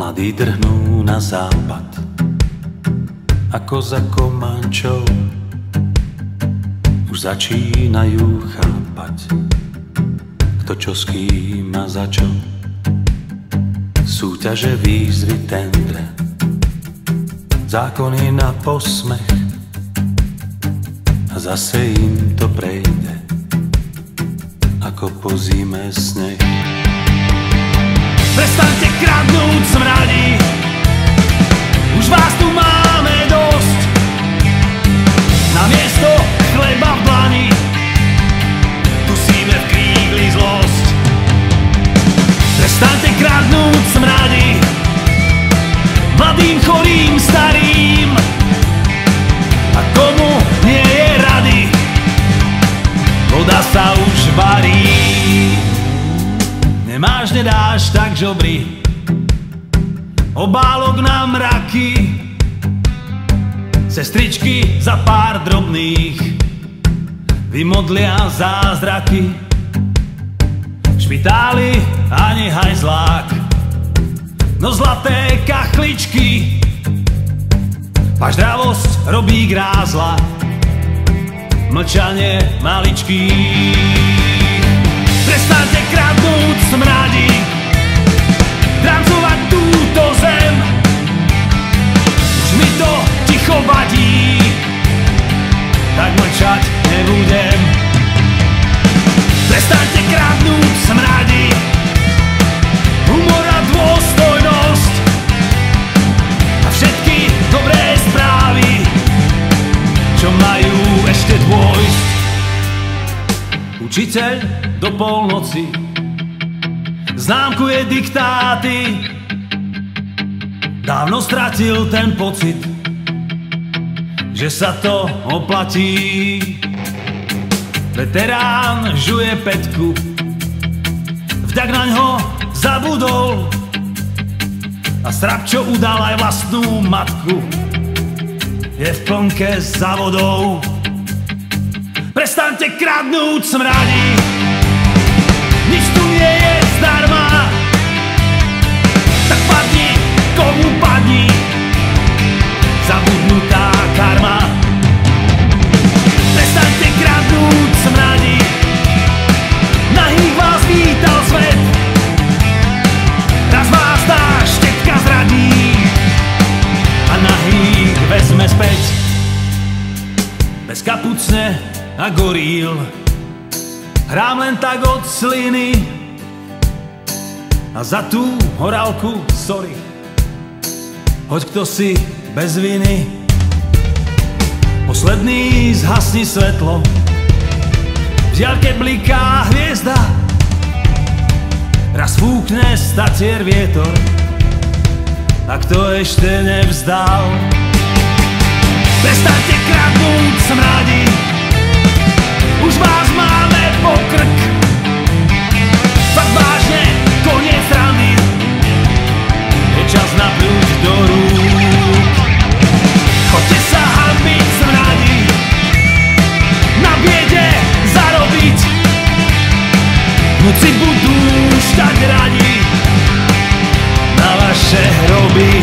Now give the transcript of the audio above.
Mladí drhnú na západ, ako za Komančou. Už začínajú chápať, kto čo s kým a za čo. Súťaže, výzvy, tendre, zákony na posmech, a zase im to prejde, ako po zime sneh. Prestaňte kradnúť, smradí, už vás tu máme dosť. Namiesto chleba v dlani dusíme v krígli zlosť. Prestaňte kradnúť, smradí, mladým, chorým, starým, a komu nie je rady, voda sa už varí. Nemáš, nedáš, tak žobri, obálok na mraky, sestričky za pár drobných vymodlia zázraky. V špitáli ani hajzlák, no zlaté kachličky, paždravosť robí grázla, mlčanie maličký. Prestaňte kradnúť, smradí, drancovať túto zem, už mi to ticho vadí, tak mlčať nebudem. Prestaňte kradnúť, smradí, humor a dôstojnosť a všetky dobré správy, čo majú ešte dôjsť. Učiteľ do polnoci známkuje diktáty, dávno stratil ten pocit, že sa to oplatí. Veterán žuje päťku, vďak naňho zabudol, a strap, čo udal aj vlastnú matku, je v plnke za vodou. Prestaňte kradnúť, smradí, nič tu nie je zdarma, tak padni, komu padni, zabudnutá karma. Prestaňte kradnúť, smradí, nahých vás vítal svet, raz vás tá štetka zradí a nahých vezme späť. Bez kapucne a goríl hrám len tak od sliny, a za tú horálku sorry, hoď kto si bez viny. Posledný zhasni svetlo, v diaľke bliká hviezda, raz fúkne statier vietor, a kto ešte nevzdal. Prestaňte kradnúť, smradí, už vás máme po krk, fakt vážne, koniec rany, je čas napľuť do rúk. Choďte sa hanbiť, smradí, na biede zarobiť, noci budú štať radi na vaše hroby.